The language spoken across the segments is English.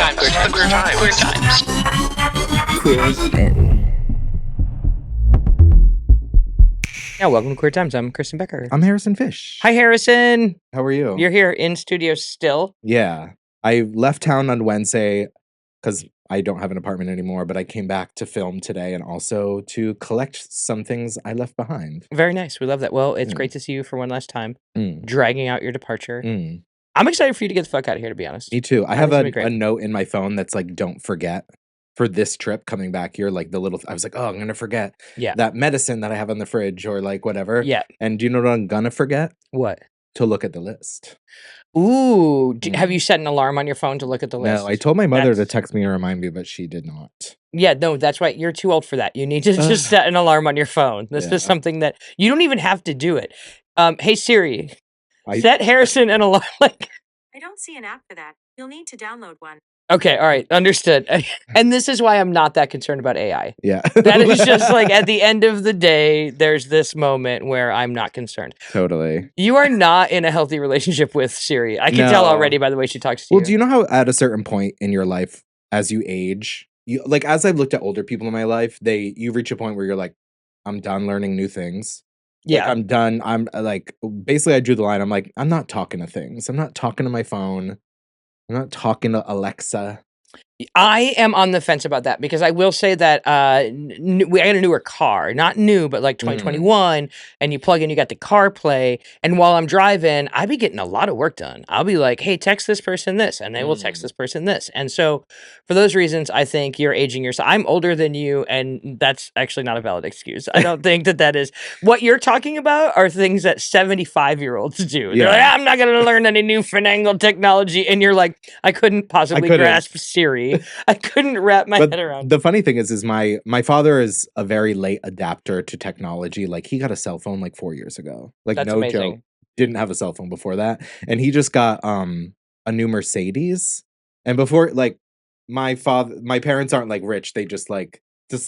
times. Queer times. Queer times. Yeah, welcome to Queer Times. I'm Kristen Becker. I'm Harrison Fish. Hi, Harrison. How are you? You're here in studio still. Yeah. I left town on Wednesday because I don't have an apartment anymore, but I came back to film today and also to collect some things I left behind. Very nice. We love that. Well, it's great to see you for one last time, dragging out your departure. I'm excited for you to get the fuck out of here, to be honest. Me too. I have a note in my phone that's like, don't forget. For this trip coming back here, like I was like, oh, I'm gonna forget that medicine that I have on the fridge or like whatever. Yeah. And do you know what I'm gonna forget? What? To look at the list. Ooh. Have you set an alarm on your phone to look at the list? No, I told my mother to text me and remind me, but she did not. Yeah, no, that's right. You're too old for that. You need to just set an alarm on your phone. This is something that you don't even have to do it. Hey Siri, set Harrison an alarm. Like, I don't see an app for that. You'll need to download one. Okay, all right, understood. And this is why I'm not that concerned about AI. Yeah. That is just like, at the end of the day, there's this moment where I'm not concerned. Totally. You are not in a healthy relationship with Siri. I can tell already by the way she talks to you. Well, do you know how at a certain point in your life, as you age, as I've looked at older people in my life, you reach a point where you're like, I'm done learning new things. Yeah. Like, I'm done. I'm like, basically I drew the line. I'm like, I'm not talking to things. I'm not talking to my phone. I'm not talking to Alexa. I am on the fence about that because I will say that we had a newer car, not new, but like 2021, and you plug in, you got the CarPlay, and while I'm driving, I be getting a lot of work done. I'll be like, hey, text this person this, and they will text this person this. And so for those reasons, I think you're aging yourself. I'm older than you, and that's actually not a valid excuse. I don't think that is. What you're talking about are things that 75-year-olds do. They're like, I'm not going to learn any new finagle technology, and you're like, I couldn't possibly grasp Siri. I couldn't wrap my head around. The funny thing is my father is a very late adapter to technology. Like, he got a cell phone like 4 years ago. Like, that's no amazing. joke. Didn't have a cell phone before that. And he just got a new Mercedes. And before, like, my parents aren't like rich. They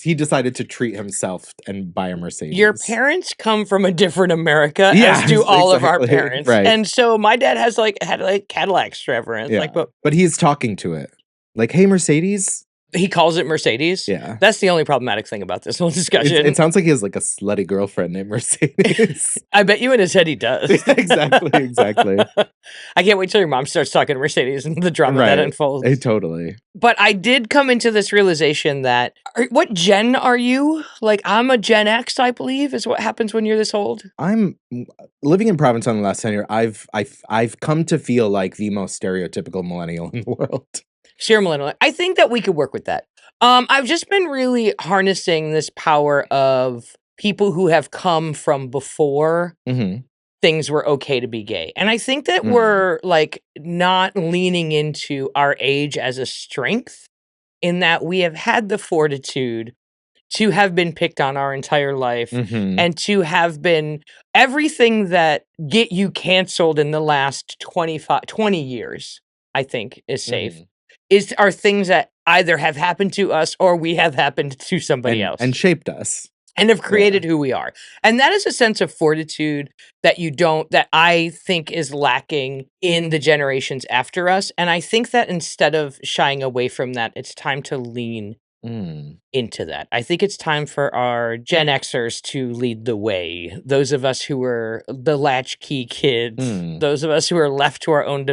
he decided to treat himself and buy a Mercedes. Your parents come from a different America, as do all of our parents. Right. And so my dad had Cadillacs forever. And it's like, but he's talking to it. Like, hey, Mercedes. He calls it Mercedes. Yeah. That's the only problematic thing about this whole discussion. It sounds like he has like a slutty girlfriend named Mercedes. I bet you in his head he does. Exactly. I can't wait till your mom starts talking Mercedes and the drama that unfolds. Totally. But I did come into this realization that, what gen are you? Like, I'm a Gen X, I believe, is what happens when you're this old. I'm living in Provincetown the last 10 years. I've come to feel like the most stereotypical millennial in the world. Sheer millennial. I think that we could work with that. I've just been really harnessing this power of people who have come from before things were okay to be gay. And I think that we're like not leaning into our age as a strength, in that we have had the fortitude to have been picked on our entire life and to have been everything that get you canceled in the last 20 years, I think is safe. Are things that either have happened to us or we have happened to somebody else. And shaped us. And have created who we are. And that is a sense of fortitude that that I think is lacking in the generations after us. And I think that instead of shying away from that, it's time to lean into that. I think it's time for our Gen Xers to lead the way. Those of us who were the latchkey kids, those of us who are left to our own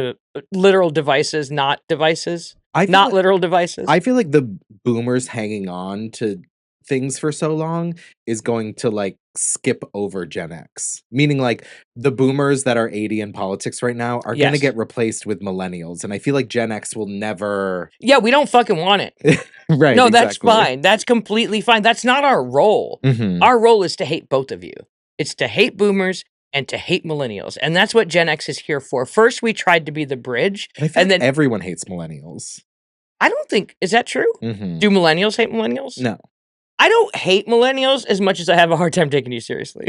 literal devices, not devices, literal devices. I feel like the boomers hanging on to things for so long is going to like skip over Gen X, meaning like the boomers that are 80 in politics right now are going to get replaced with millennials, and I feel like Gen X will never. Yeah, we don't fucking want it. Right. No, that's fine. That's completely fine. That's not our role. Our role is to hate both of you. It's to hate boomers and to hate millennials, and that's what Gen X is here for. First, we tried to be the bridge, and then everyone hates millennials. I don't think, is that true? Do millennials hate millennials? No. I don't hate millennials as much as I have a hard time taking you seriously.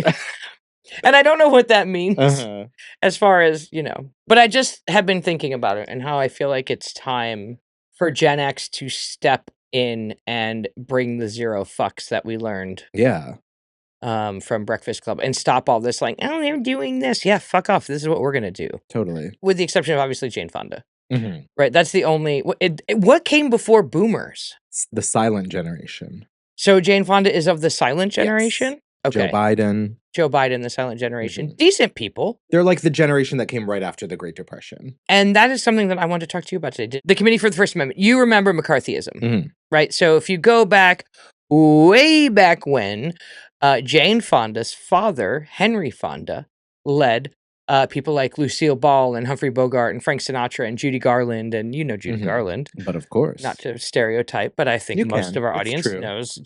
And I don't know what that means as far as, but I just have been thinking about it and how I feel like it's time for Gen X to step in and bring the zero fucks that we learned. From Breakfast Club and stop all this like, oh, they're doing this. Yeah, fuck off. This is what we're going to do. Totally. With the exception of obviously Jane Fonda. Right? That's the only... What came before boomers? It's the silent generation. So Jane Fonda is of the silent generation? Yes. Okay. Joe Biden, the silent generation. Decent people. They're like the generation that came right after the Great Depression. And that is something that I want to talk to you about today. The Committee for the First Amendment. You remember McCarthyism, right? So if you go back, way back when, Jane Fonda's father, Henry Fonda, led people like Lucille Ball and Humphrey Bogart and Frank Sinatra and Judy Garland, and you know Judy Garland. But of course. Not to stereotype, but I think most of our It's audience true. knows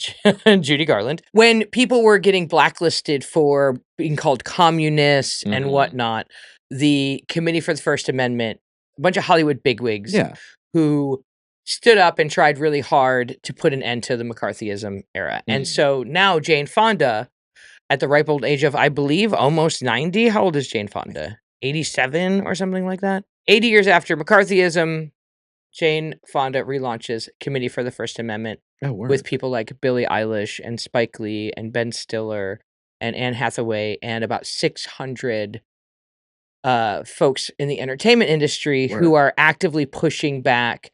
Judy Garland. When people were getting blacklisted for being called communists and whatnot, the Committee for the First Amendment, a bunch of Hollywood bigwigs who stood up and tried really hard to put an end to the McCarthyism era. And so now Jane Fonda, at the ripe old age of, I believe, almost 90. How old is Jane Fonda? 87 or something like that? 80 years after McCarthyism, Jane Fonda relaunches Committee for the First Amendment with people like Billie Eilish and Spike Lee and Ben Stiller and Anne Hathaway and about 600 folks in the entertainment industry who are actively pushing back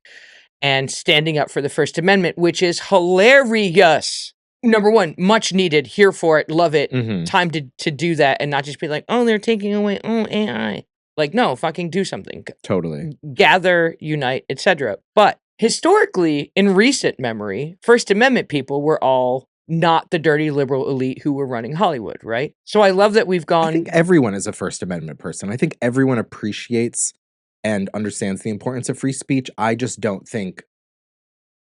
and standing up for the First Amendment, which is hilarious. Number one, much needed, here for it, love it, time to do that and not just be like, oh, they're taking away, AI. Like, no, fucking do something. Totally. Gather, unite, etc. But historically, in recent memory, First Amendment people were all not the dirty liberal elite who were running Hollywood, right? So I love that we've gone... I think everyone is a First Amendment person. I think everyone appreciates and understands the importance of free speech. I just don't think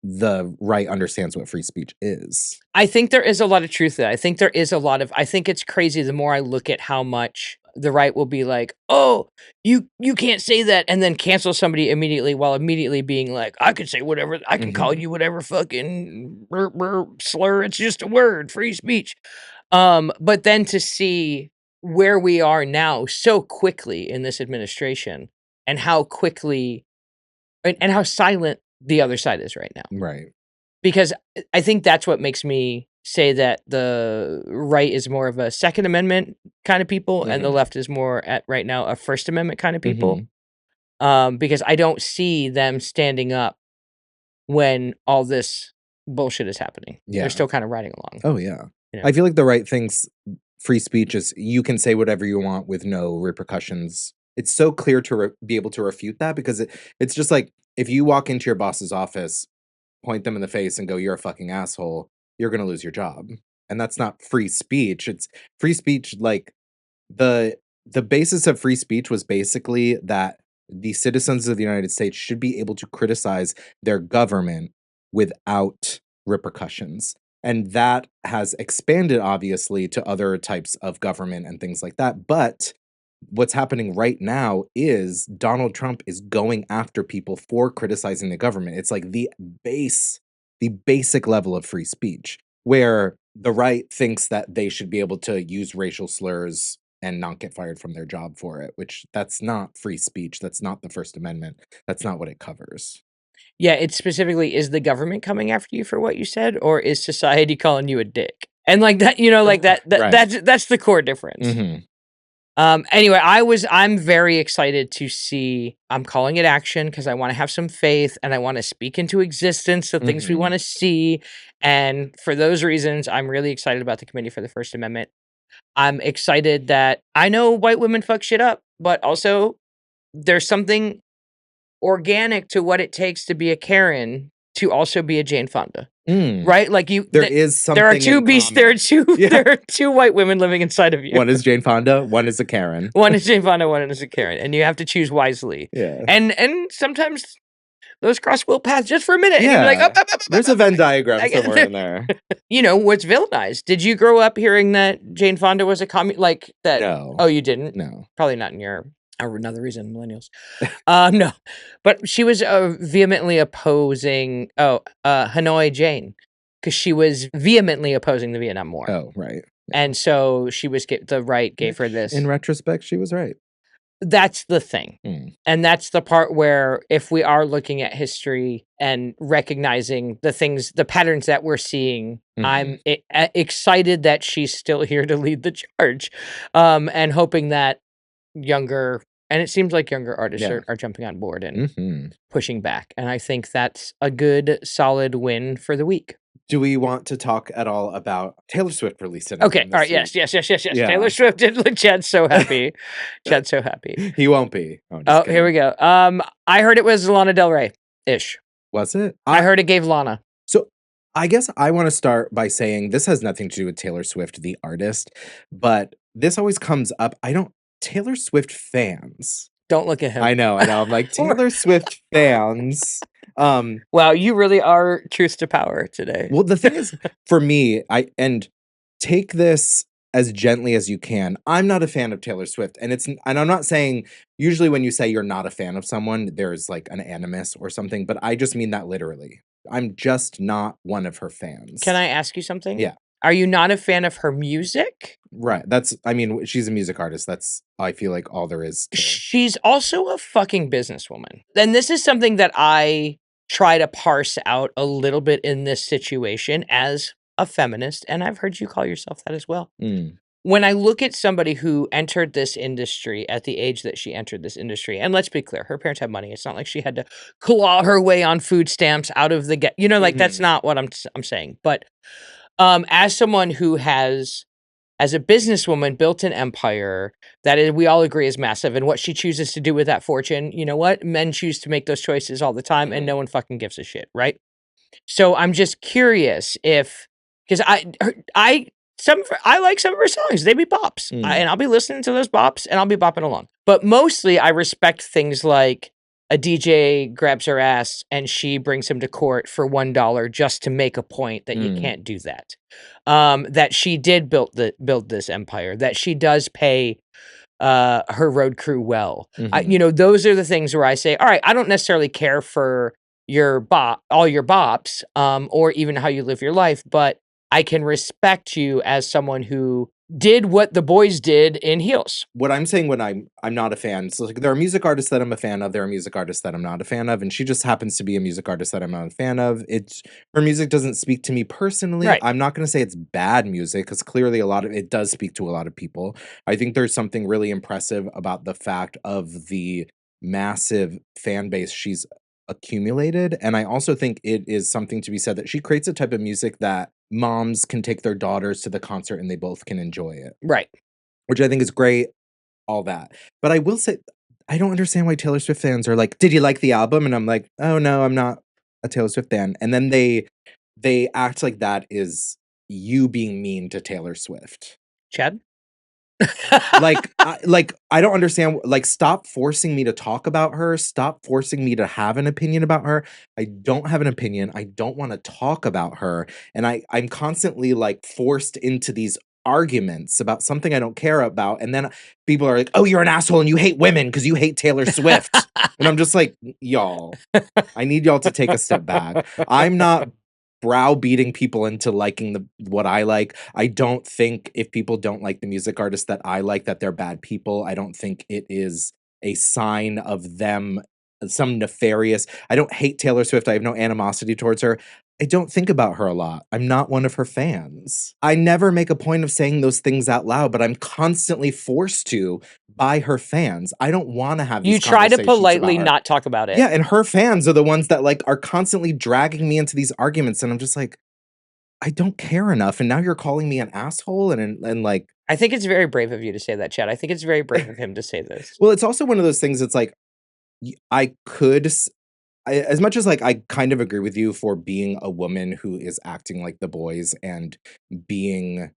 the right understands what free speech is. I think there is a lot of truth to that. I think there is a lot of... I think it's crazy the more I look at how much the right will be like, oh, you can't say that, and then cancel somebody immediately while immediately being like, I can say whatever, I can call you whatever fucking slur, it's just a word, free speech. But then to see where we are now so quickly in this administration and how quickly and how silent the other side is right now. Right. Because I think that's what makes me say that the right is more of a Second Amendment kind of people and the left is more at right now a First Amendment kind of people. Because I don't see them standing up when all this bullshit is happening. Yeah. They're still kind of riding along. Oh, yeah. You know? I feel like the right thinks free speech is you can say whatever you want with no repercussions. It's so clear to be able to refute that because it's just like if you walk into your boss's office, point them in the face and go, you're a fucking asshole, you're going to lose your job. And that's not free speech. It's free speech. Like the basis of free speech was basically that the citizens of the United States should be able to criticize their government without repercussions. And that has expanded, obviously, to other types of government and things like that. But what's happening right now is Donald Trump is going after people for criticizing the government. It's like the basic level of free speech, where the right thinks that they should be able to use racial slurs and not get fired from their job for it, which that's not free speech. That's not the First Amendment. That's not what it covers. Yeah, it's specifically, is the government coming after you for what you said, or is society calling you a dick? And like that, you know, like that Right. that's the core difference. Anyway, I'm very excited to see, I'm calling it action because I want to have some faith and I want to speak into existence the things we want to see. And for those reasons, I'm really excited about the Committee for the First Amendment. I'm excited that I know white women fuck shit up, but also there's something organic to what it takes to be a Karen to also be a Jane Fonda. Right? Like there is something. There are two beasts. There are two. Yeah. There are two white women living inside of you. One is Jane Fonda. One is a Karen. One is Jane Fonda. One is a Karen, and you have to choose wisely. Yeah. And sometimes those cross will paths just for a minute. Yeah. And you're like, there's a Venn diagram somewhere in there. You know what's villainized? Did you grow up hearing that Jane Fonda was a like that? No. Oh, you didn't? No. Probably not in your. Another reason, millennials. No, but she was vehemently opposing. Hanoi Jane. Because she was vehemently opposing the Vietnam War. Oh, right. Yeah. And so she was the right gave her this. In retrospect, she was right. That's the thing. And that's the part where if we are looking at history and recognizing the things, the patterns that we're seeing, I'm excited that she's still here to lead the charge. And hoping that younger And it seems like younger artists Yeah. are jumping on board and pushing back. And I think that's a good, solid win for the week. Do we want to talk at all about Taylor Swift released an Okay, album all right, this yes. week? Yeah. Taylor Swift did look Chad's so happy. Chad's so happy. He won't be. Oh, Oh, here we go. I heard it was Lana Del Rey-ish. Was it? I heard it gave Lana. So I guess I want to start by saying this has nothing to do with Taylor Swift, the artist, but this always comes up. Taylor Swift fans. Don't look at him. I know. I'm like, Taylor Swift fans. Wow, you really are truth to power today. Well, the thing is, for me, and take this as gently as you can. I'm not a fan of Taylor Swift, and I'm not saying usually when you say you're not a fan of someone, there's like an animus or something, but I just mean that literally. I'm just not one of her fans. Can I ask you something? Yeah. Are you not a fan of her music? Right. She's a music artist. That's, I feel like, all there is to her. She's also a fucking businesswoman. And this is something that I try to parse out a little bit in this situation as a feminist, and I've heard you call yourself that as well. When I look at somebody who entered this industry at the age that she entered this industry, and let's be clear, her parents had money. It's not like she had to claw her way on food stamps out of the that's not what I'm saying. But as someone who has, as a businesswoman, built an empire that we all agree is massive, and what she chooses to do with that fortune, you know what? Men choose to make those choices all the time, and no one fucking gives a shit, right? So I'm just curious because I like some of her songs. They be bops, and I'll be listening to those bops, and I'll be bopping along. But mostly, I respect things like a DJ grabs her ass and she brings him to court for $1 just to make a point that you can't do that. That she did build this empire. That she does pay her road crew well. Those are the things where I say, all right, I don't necessarily care for all your bops, or even how you live your life, but I can respect you as someone who did what the boys did in heels. What I'm saying when I'm not a fan, so like there are music artists that I'm a fan of, there are music artists that I'm not a fan of, and she just happens to be a music artist that I'm not a fan of. Her music doesn't speak to me personally. Right. I'm not going to say it's bad music, because clearly it does speak to a lot of people. I think there's something really impressive about the fact of the massive fan base she's accumulated, and I also think it is something to be said that she creates a type of music that moms can take their daughters to the concert and they both can enjoy it. Right. Which I think is great, all that. But I will say, I don't understand why Taylor Swift fans are like, did you like the album? And I'm like, oh no, I'm not a Taylor Swift fan. And then they act like that is you being mean to Taylor Swift. Chad? I don't understand. Like, stop forcing me to talk about her. Stop forcing me to have an opinion about her. I don't have an opinion. I don't want to talk about her. And I'm constantly like forced into these arguments about something I don't care about. And then people are like, oh, you're an asshole and you hate women because you hate Taylor Swift. And I'm just like, y'all, I need y'all to take a step back. I'm not browbeating people into liking what I like. I don't think if people don't like the music artist that I like, that they're bad people. I don't think it is a sign of them, some nefarious. I don't hate Taylor Swift. I have no animosity towards her. I don't think about her a lot. I'm not one of her fans. I never make a point of saying those things out loud, but I'm constantly forced to by her fans. I don't want to have these You try to conversations politely about her. not talk about it. Yeah, and her fans are the ones that like are constantly dragging me into these arguments, and I'm just like, I don't care enough, and now you're calling me an asshole, and like, I think it's very brave of you to say that, Chad. I think it's very brave of him to say this. Well, it's also one of those things that's like, as much as like I kind of agree with you for being a woman who is acting like the boys and being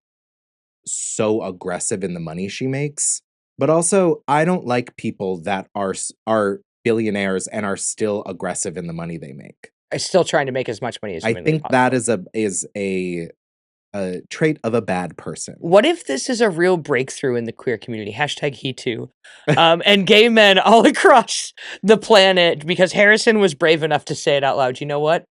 so aggressive in the money she makes, but also I don't like people that are billionaires and are still aggressive in the money they make. I'm still trying to make as much money as I think possible. that is a trait of a bad person. What if this is a real breakthrough in the queer community? Hashtag he too. And gay men all across the planet, because Harrison was brave enough to say it out loud. You know what?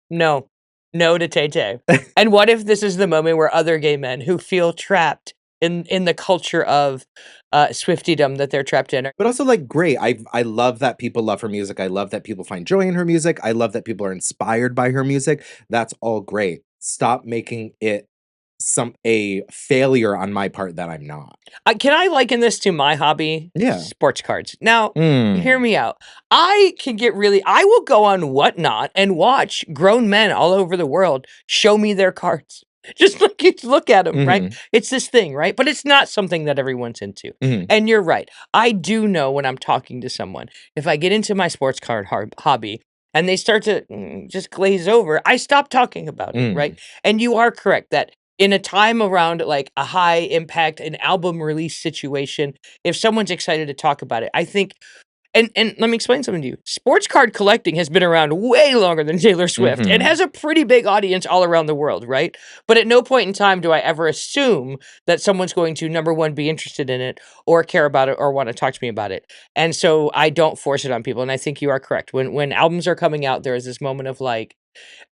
No to Tay-Tay. And what if this is the moment where other gay men who feel trapped in the culture of Swiftydom that they're trapped in? But also, like, great. I love that people love her music. I love that people find joy in her music. I love that people are inspired by her music. That's all great. Stop making it a failure on my part that I'm not. Can I liken this to my hobby? Yeah. Sports cards. Now, hear me out. I will go on Whatnot and watch grown men all over the world show me their cards. Just look at them, right? It's this thing, right? But it's not something that everyone's into. And you're right. I do know when I'm talking to someone, if I get into my sports card hobby and they start to just glaze over, I stop talking about it, right? And you are correct that in a time around like a high impact, an album release situation, if someone's excited to talk about it, I think, and let me explain something to you. Sports card collecting has been around way longer than Taylor Swift and has a pretty big audience all around the world, right? But at no point in time do I ever assume that someone's going to, number one, be interested in it or care about it or want to talk to me about it. And so I don't force it on people. And I think you are correct. When albums are coming out, there is this moment of like,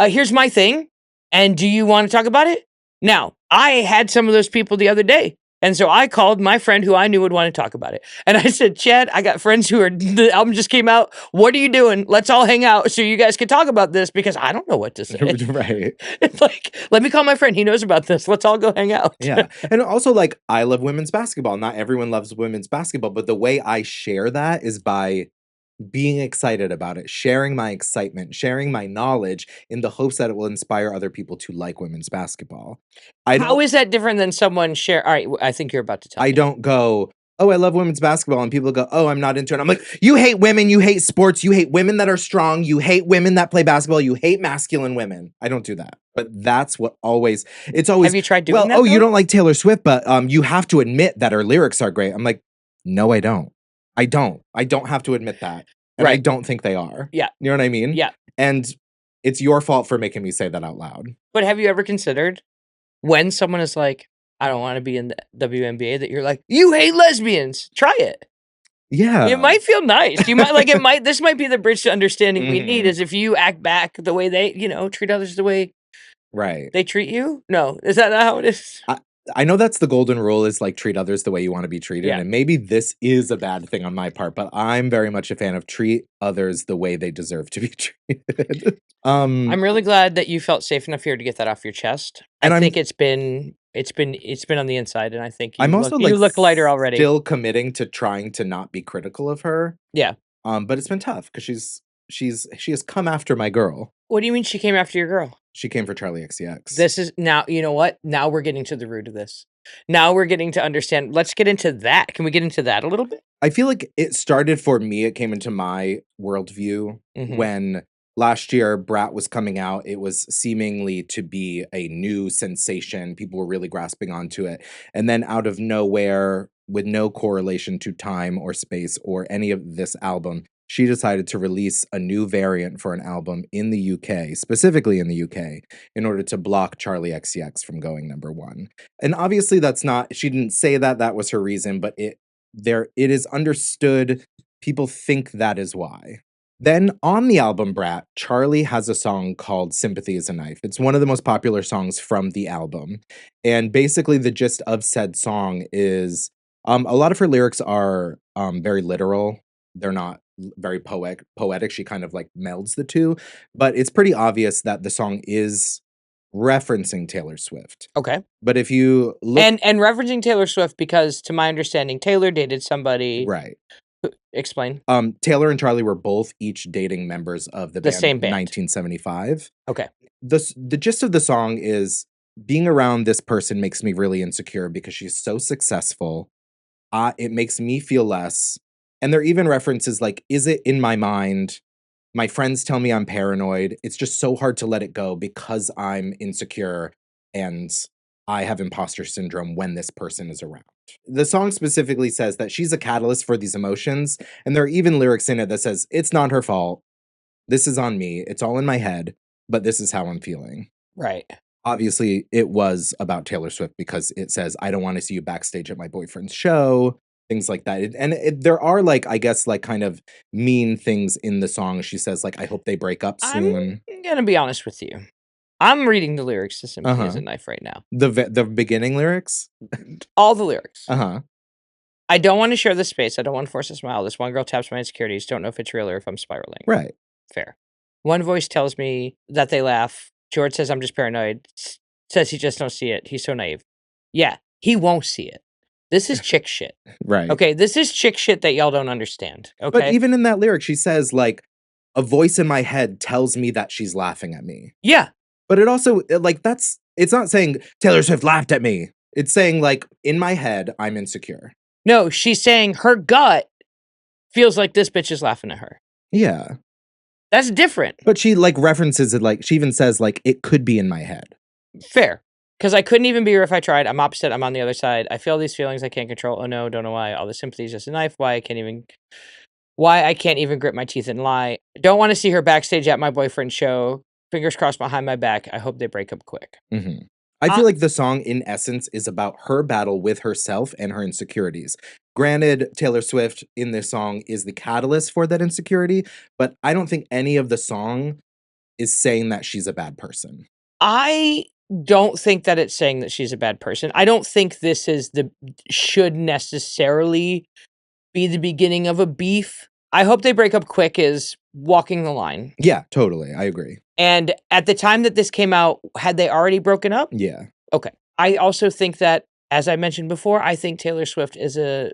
here's my thing. And do you want to talk about it? Now, I had some of those people the other day. And so I called my friend who I knew would want to talk about it. And I said, Chad, I got friends the album just came out. What are you doing? Let's all hang out so you guys can talk about this because I don't know what to say. Right. It's like, let me call my friend. He knows about this. Let's all go hang out. Yeah. And also, like, I love women's basketball. Not everyone loves women's basketball, but the way I share that is by being excited about it, sharing my excitement, sharing my knowledge in the hopes that it will inspire other people to like women's basketball. How is that different than someone share? All right, I think you're about to tell me. I don't go, oh, I love women's basketball, and people go, oh, I'm not into it. I'm like, you hate women, you hate sports, you hate women that are strong, you hate women that play basketball, you hate masculine women. I don't do that. But that's what it's always. Have you tried doing that? Oh, you don't like Taylor Swift, but you have to admit that her lyrics are great. I'm like, no, I don't. I don't have to admit that. And I don't think they are. Yeah. You know what I mean? Yeah. And it's your fault for making me say that out loud. But have you ever considered when someone is like, I don't want to be in the WNBA, that you're like, you hate lesbians. Try it. Yeah. It might feel nice. You might this might be the bridge to understanding we need is if you act back the way they, treat others the way they treat you. No, is that not how it is? I know that's the golden rule is like treat others the way you want to be treated. Yeah. And maybe this is a bad thing on my part, but I'm very much a fan of treat others the way they deserve to be treated. I'm really glad that you felt safe enough here to get that off your chest. I think it's been on the inside, and I think you look lighter already. Still committing to trying to not be critical of her. Yeah. But it's been tough because she has come after my girl. What do you mean she came after your girl? She came for Charlie XCX. This is now, you know what? Now we're getting to the root of this. Now we're getting to understand. Let's get into that. Can we get into that a little bit? I feel like it started for me. It came into my worldview when last year Brat was coming out. It was seemingly to be a new sensation. People were really grasping onto it. And then out of nowhere, with no correlation to time or space or any of this album, she decided to release a new variant for an album in the UK, specifically in the UK, in order to block Charlie XCX from going #1. And obviously that's not, she didn't say that was her reason, but it is understood. People think that is why. Then on the album Brat, Charlie has a song called Sympathy is a Knife. It's one of the most popular songs from the album. And basically the gist of said song is a lot of her lyrics are very literal. They're not very poetic. She kind of like melds the two, but it's pretty obvious that the song is referencing Taylor Swift. Okay. But if you look and referencing Taylor Swift, because to my understanding, Taylor dated somebody. Right. Explain. Taylor and Charlie were both each dating members of the same band. 1975. Okay. The gist of the song is being around this person makes me really insecure because she's so successful. It makes me feel less. And there are even references like, is it in my mind? My friends tell me I'm paranoid. It's just so hard to let it go because I'm insecure and I have imposter syndrome when this person is around. The song specifically says that she's a catalyst for these emotions. And there are even lyrics in it that says, it's not her fault. This is on me. It's all in my head, but this is how I'm feeling. Right. Obviously, it was about Taylor Swift because it says, I don't want to see you backstage at my boyfriend's show. Things like that. There are like, I guess, like kind of mean things in the song. She says like, I hope they break up soon. I'm going to be honest with you. I'm reading the lyrics to Sympathy is a Knife right now. The beginning lyrics? All the lyrics. Uh-huh. I don't want to share this space. I don't want to force a smile. This one girl taps my insecurities. Don't know if it's real or if I'm spiraling. Right. Fair. One voice tells me that they laugh. George says I'm just paranoid. Says he just don't see it. He's so naive. Yeah, he won't see it. This is chick shit. Right. Okay, this is chick shit that y'all don't understand. Okay. But even in that lyric, she says, like, a voice in my head tells me that she's laughing at me. Yeah. But it also, like, it's not saying Taylor Swift laughed at me. It's saying, like, in my head, I'm insecure. No, she's saying her gut feels like this bitch is laughing at her. Yeah. That's different. But she, like, references it, like, she even says, like, it could be in my head. Fair. Because I couldn't even be her if I tried. I'm opposite. I'm on the other side. I feel these feelings I can't control. Oh no, don't know why. All the sympathy is just a knife. Why I can't even grip my teeth and lie. Don't want to see her backstage at my boyfriend's show. Fingers crossed behind my back. I hope they break up quick. Mm-hmm. I feel like the song, in essence, is about her battle with herself and her insecurities. Granted, Taylor Swift in this song is the catalyst for that insecurity, but I don't think any of the song is saying that she's a bad person. I don't think that it's saying that she's a bad person. I don't think this should necessarily be the beginning of a beef. I hope they break up quick is walking the line. Yeah, totally. I agree. And at the time that this came out, had they already broken up? Yeah. Okay. I also think that, as I mentioned before, I think Taylor Swift is a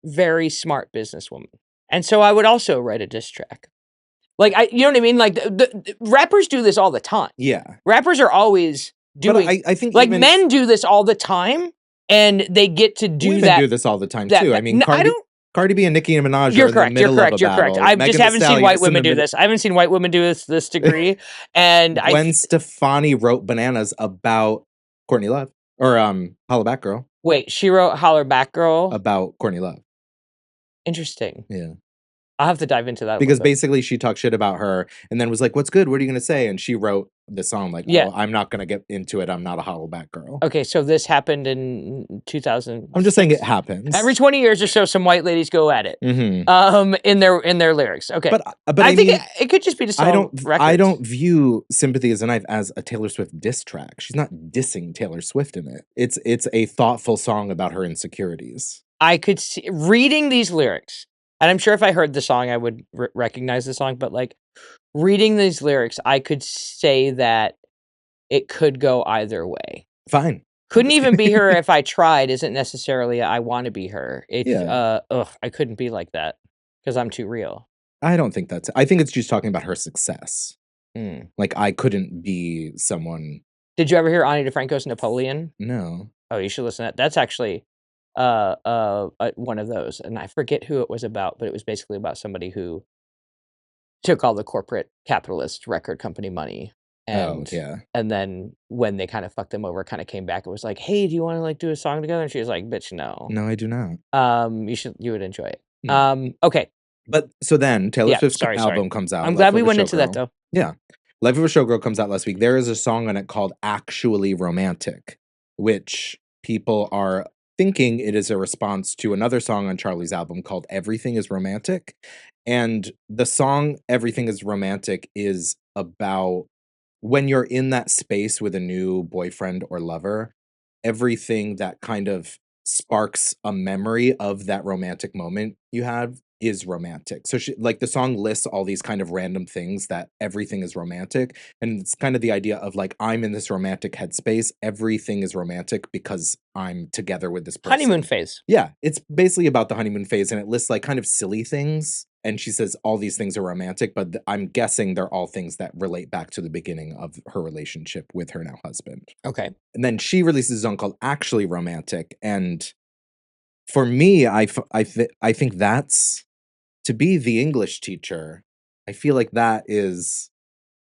very smart businesswoman. And so I would also write a diss track. Like, you know what I mean? Like, the rappers do this all the time. Yeah. Rappers are always doing... But I think like, men do this all the time, and they get to do women that. do this all the time, too. I mean, I don't... Cardi B and Nicki Minaj You're are correct. in the middle of a battle. I Megan just Thee haven't seen Stallion white is in women the do this. I haven't seen white women do this degree. And Gwen Stefani wrote Bananas about Courtney Love. Or Holla Back Girl. Wait, she wrote Holler Back Girl? About Courtney Love. Interesting. Yeah. I'll have to dive into that. Because basically she talked shit about her and then was like, what's good? What are you going to say? And she wrote the song like, oh, I'm not going to get into it. I'm not a Holla Back Girl. Okay, so this happened in 2000. I'm just saying it happens. Every 20 years or so, some white ladies go at it. Mm-hmm. In their lyrics. Okay. But I think it could just be to sell records. I don't view Sympathy as a Knife as a Taylor Swift diss track. She's not dissing Taylor Swift in it. It's a thoughtful song about her insecurities. I could see reading these lyrics, and I'm sure if I heard the song, I would recognize the song, but like reading these lyrics, I could say that it could go either way. Fine. Couldn't even be her if I tried isn't necessarily I want to be her. I couldn't be like that because I'm too real. I don't think I think it's just talking about her success. Like, I couldn't be someone. Did you ever hear Ani DeFranco's Napoleon? No. Oh, you should listen to that. That's actually one of those. And I forget who it was about, but it was basically about somebody who took all the corporate capitalist record company money. And then when they kind of fucked them over, kind of came back. It was like, hey, do you want to like do a song together? And she was like, bitch, no. No, I do not. You would enjoy it. Okay. But so then Taylor Swift's album comes out. I'm glad we went into that though. Yeah. Life of a Showgirl comes out last week. There is a song on it called Actually Romantic, which people are thinking it is a response to another song on Charlie's album called Everything is Romantic. And the song Everything is Romantic is about when you're in that space with a new boyfriend or lover, everything that kind of sparks a memory of that romantic moment you have is romantic. So the song lists all these kind of random things that everything is romantic. And it's kind of the idea of like, I'm in this romantic headspace. Everything is romantic because I'm together with this person. Honeymoon phase. Yeah. It's basically about the honeymoon phase. And it lists like kind of silly things. And she says all these things are romantic, but I'm guessing they're all things that relate back to the beginning of her relationship with her now husband. Okay. And then she releases a song called Actually Romantic. And for me, I think that's, to be the English teacher, I feel like that is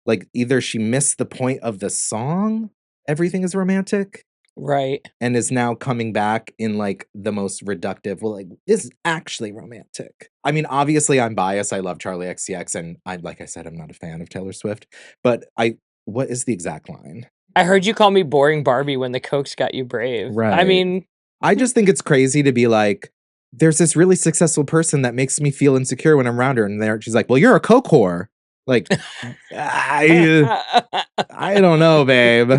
like either she missed the point of the song, Everything is Romantic. Right. And is now coming back in like the most reductive, well, like, this is actually romantic. I mean, obviously I'm biased. I love Charlie XCX. And like I said, I'm not a fan of Taylor Swift. But what is the exact line? I heard you call me boring Barbie when the Cokes got you brave. Right. I mean, I just think it's crazy to be like, there's this really successful person that makes me feel insecure when I'm around her. And she's like, well, you're a coke whore. Like, I don't know, babe.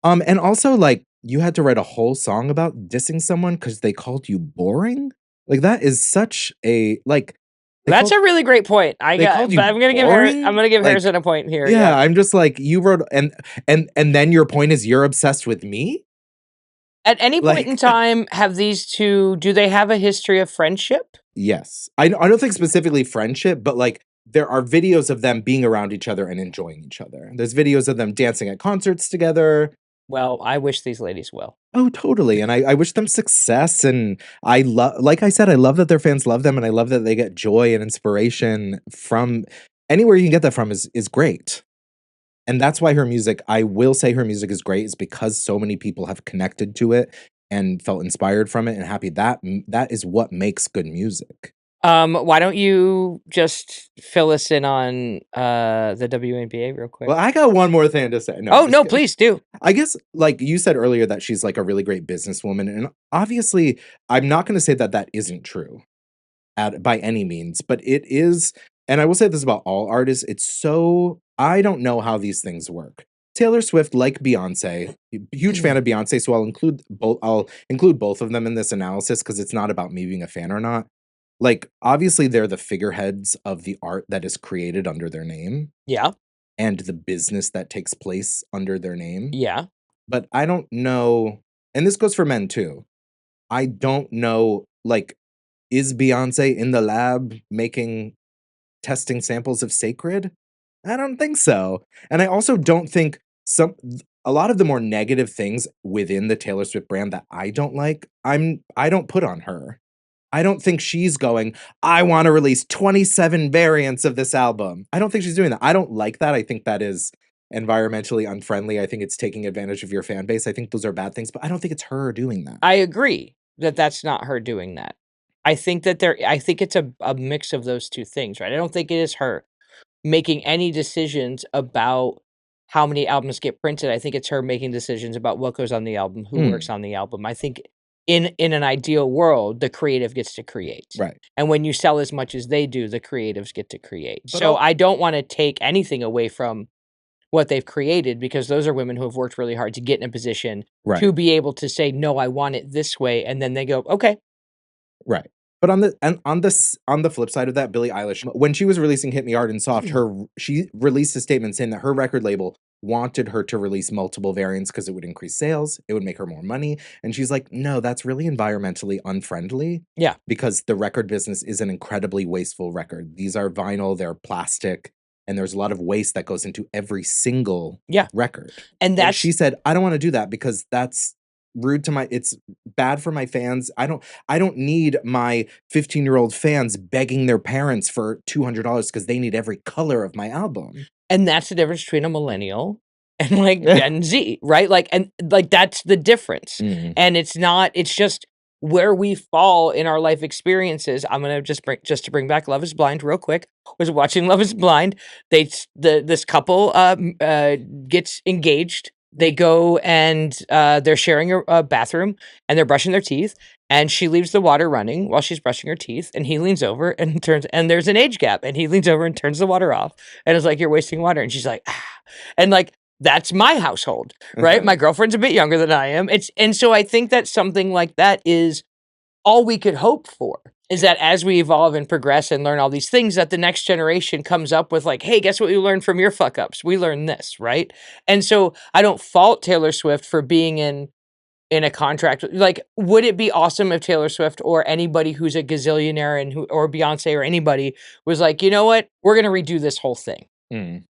And also, like, you had to write a whole song about dissing someone because they called you boring? Like, that is such a, like, That's a really great point. I'm gonna give Harrison a point here. Yeah, I'm just like, you wrote and then your point is you're obsessed with me? At any point in time, have these two, do they have a history of friendship? Yes. I don't think specifically friendship, but like there are videos of them being around each other and enjoying each other. There's videos of them dancing at concerts together. Well, I wish these ladies well. Oh, totally. And I wish them success. And like I said, I love that their fans love them, and I love that they get joy and inspiration from anywhere you can get that from is great. And that's why her music, I will say her music is great, is because so many people have connected to it and felt inspired from it and happy. That is what makes good music. Why don't you just fill us in on the WNBA real quick? Well, I got one more thing to say. No, please do. I guess, like you said earlier, that she's like a really great businesswoman, and obviously, I'm not going to say that isn't true, by any means, but it is. And I will say this about all artists: I don't know how these things work. Taylor Swift, like Beyonce, huge fan of Beyonce, so I'll include both of them in this analysis because it's not about me being a fan or not. Like, obviously, they're the figureheads of the art that is created under their name. Yeah. And the business that takes place under their name. Yeah. But I don't know, and this goes for men too. I don't know, like, is Beyonce in the lab testing samples of Sacred? I don't think so. And I also don't think a lot of the more negative things within the Taylor Swift brand that I don't like, I don't put on her. I don't think she's going, I want to release 27 variants of this album. I don't think she's doing that. I don't like that. I think that is environmentally unfriendly. I think it's taking advantage of your fan base. I think those are bad things, but I don't think it's her doing that. I agree that that's not her doing that. I think it's a mix of those two things, right? I don't think it is her making any decisions about how many albums get printed. I think it's her making decisions about what goes on the album, who works on the album. I think in an ideal world, the creative gets to create. Right. And when you sell as much as they do, the creatives get to create. So I don't want to take anything away from what they've created, because those are women who have worked really hard to get in a position to be able to say, no, I want it this way. And then they go, okay. Right. But on the flip side of that, Billie Eilish, when she was releasing Hit Me Hard and Soft, she released a statement saying that her record label wanted her to release multiple variants because it would increase sales, it would make her more money. And she's like, no, that's really environmentally unfriendly. Yeah. Because the record business is an incredibly wasteful record. These are vinyl, they're plastic, and there's a lot of waste that goes into every single record. And she said, I don't want to do that because that's rude to it's bad for my fans. I don't need my 15-year-old fans begging their parents for $200 because they need every color of my album. And that's the difference between a millennial and like Gen Z, right? That's the difference. And it's just where we fall in our life experiences. I'm gonna just to bring back Love Is Blind real quick. Was watching Love Is Blind. This couple gets engaged. They go and they're sharing a bathroom, and they're brushing their teeth, and she leaves the water running while she's brushing her teeth, and he leans over and there's an age gap, and he leans over and turns the water off, and is like, you're wasting water. And she's like, ah. And like, that's my household, right? My girlfriend's a bit younger than I am. And so I think that something like that is all we could hope for, is that as we evolve and progress and learn all these things, that the next generation comes up with like, hey, guess what we learned from your fuck ups? We learned this, right? And so I don't fault Taylor Swift for being in a contract. Like, would it be awesome if Taylor Swift or anybody who's a gazillionaire or Beyonce or anybody was like, you know what? We're going to redo this whole thing.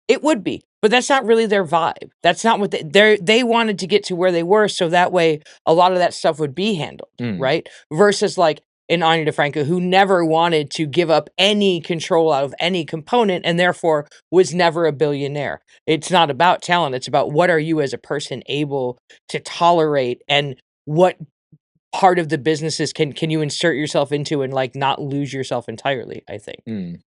It would be, but that's not really their vibe. That's not what they wanted to get to where they were. So that way a lot of that stuff would be handled. Right. Versus like an Ani DeFranco who never wanted to give up any control out of any component and therefore was never a billionaire. It's not about talent. It's about what are you as a person able to tolerate, and what part of the businesses can you insert yourself into and like not lose yourself entirely, I think.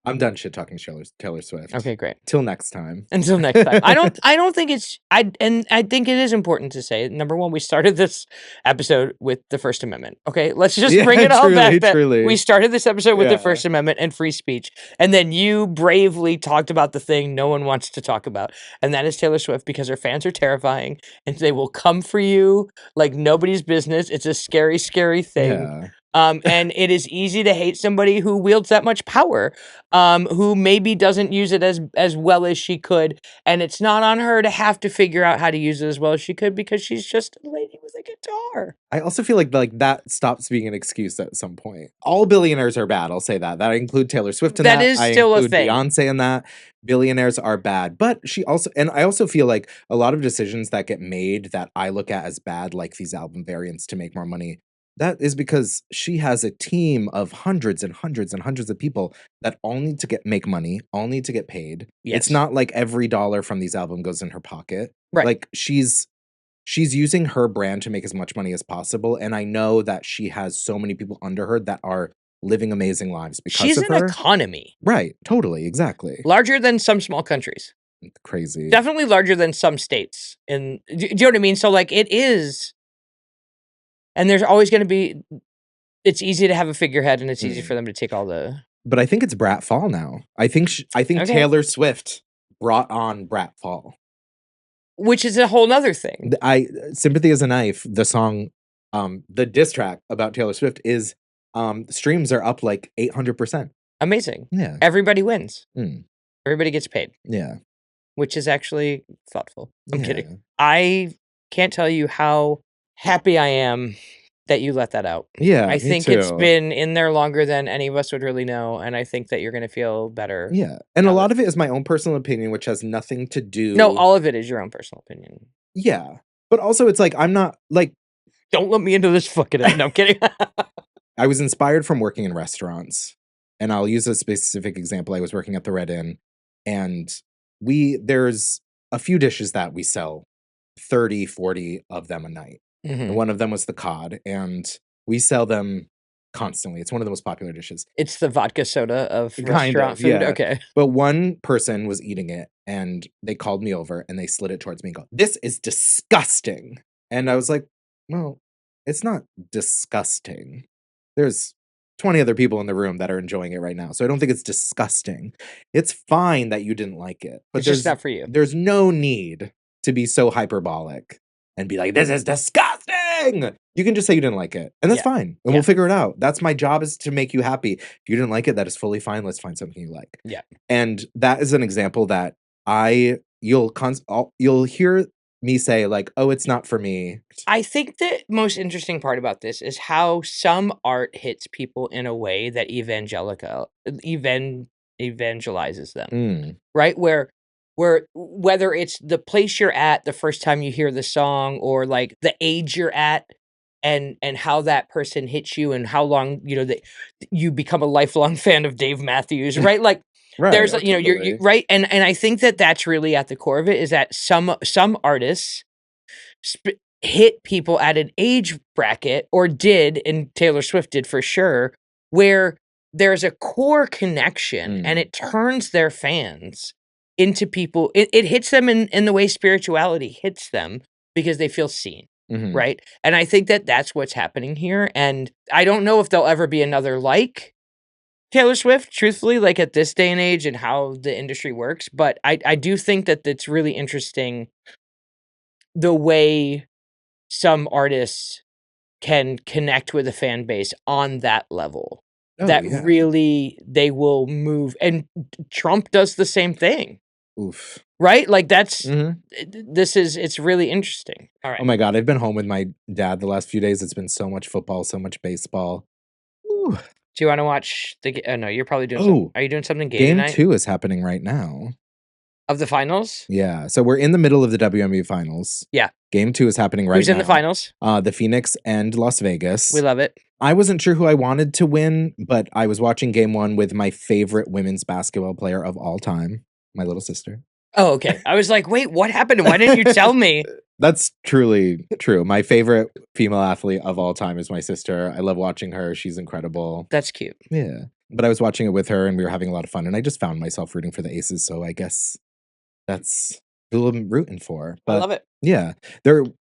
I'm done shit talking Taylor Swift. Okay, great. Till next time. Until next time. I don't think it's I think it is important to say, number one, we started this episode with the First Amendment. Okay, let's just bring it all back. We started this episode with the First Amendment and free speech, and then you bravely talked about the thing no one wants to talk about, and that is Taylor Swift, because her fans are terrifying and they will come for you like nobody's business. It's a scary thing. And it is easy to hate somebody who wields that much power, who maybe doesn't use it as well as she could. And it's not on her to have to figure out how to use it as well as she could because she's just a lady with a guitar. I also feel like that stops being an excuse at some point. All billionaires are bad. I'll say that. I include Taylor Swift in that. That is I still a include thing. Beyonce in that. Billionaires are bad. But I also feel like a lot of decisions that get made that I look at as bad, like these album variants to make more money, that is because she has a team of hundreds and hundreds and hundreds of people that all need to make money, all need to get paid. Yes. It's not like every dollar from these albums goes in her pocket. Right. Like she's using her brand to make as much money as possible. And I know that she has so many people under her that are living amazing lives because she's of her. She's an economy. Right. Totally. Exactly. Larger than some small countries. Crazy. Definitely larger than some states. And do you know what I mean? So like it is. And there's always going to be, it's easy to have a figurehead and it's easy for them to take all the. But I think it's Brat Fall now. I think Okay. Taylor Swift brought on Brat Fall. Which is a whole nother thing. Sympathy is a Knife, the song, the diss track about Taylor Swift is, streams are up like 800%. Amazing. Yeah. Everybody wins. Mm. Everybody gets paid. Yeah. Which is actually thoughtful. I'm kidding. I can't tell you how happy I am that you let that out. Yeah, I think it's been in there longer than any of us would really know, and I think that you're going to feel better. Yeah, and a lot of it is my own personal opinion, which has nothing to do. No, all of it is your own personal opinion. Yeah, but also it's like I'm not like. Don't let me into this fucking. No, I'm kidding. I was inspired from working in restaurants, and I'll use a specific example. I was working at the Red Inn, and there's a few dishes that we sell 30, 40 of them a night. Mm-hmm. And one of them was the cod, and we sell them constantly. It's one of the most popular dishes. It's the vodka soda of restaurant food. Yeah. Okay. But one person was eating it, and they called me over, and they slid it towards me and go, "This is disgusting." And I was like, well, it's not disgusting. There's 20 other people in the room that are enjoying it right now. So I don't think it's disgusting. It's fine that you didn't like it. But it's just not for you. There's no need to be so hyperbolic and be like, this is disgusting. You can just say you didn't like it. And that's fine. And we'll figure it out. That's my job, is to make you happy. If you didn't like it, that is fully fine. Let's find something you like. Yeah. And that is an example that you'll hear me say like, oh, it's not for me. I think the most interesting part about this is how some art hits people in a way that evangelizes them. Right? Where whether it's the place you're at the first time you hear the song, or like the age you're at, and how that person hits you, and how long, that you become a lifelong fan of Dave Matthews, right? Like right, there's you're right, and I think that that's really at the core of it, is that some artists hit people at an age bracket, or did, and Taylor Swift did for sure, where there's a core connection and it turns their fans into people. It hits them in the way spirituality hits them, because they feel seen. Right. And I think that that's what's happening here. And I don't know if there'll ever be another like Taylor Swift, truthfully, like at this day and age and how the industry works. But I do think that it's really interesting the way some artists can connect with a fan base on that level. Really, they will move. And Trump does the same thing. Oof. Right? Like that's, it's really interesting. All right. Oh my God. I've been home with my dad the last few days. It's been so much football, so much baseball. Ooh. Do you want to watch no, you're probably doing something. Are you doing something gay Game tonight? 2 is happening right now. Of the finals? Yeah. So we're in the middle of the WNBA finals. Yeah. Game 2 is happening right now. Who's in the finals? The Phoenix and Las Vegas. We love it. I wasn't sure who I wanted to win, but I was watching game 1 with my favorite women's basketball player of all time, my little sister. Oh, okay. I was like, wait, what happened? Why didn't you tell me? That's truly true. My favorite female athlete of all time is my sister. I love watching her. She's incredible. That's cute. Yeah. But I was watching it with her and we were having a lot of fun. And I just found myself rooting for the Aces. So I guess that's who I'm rooting for. But I love it. Yeah.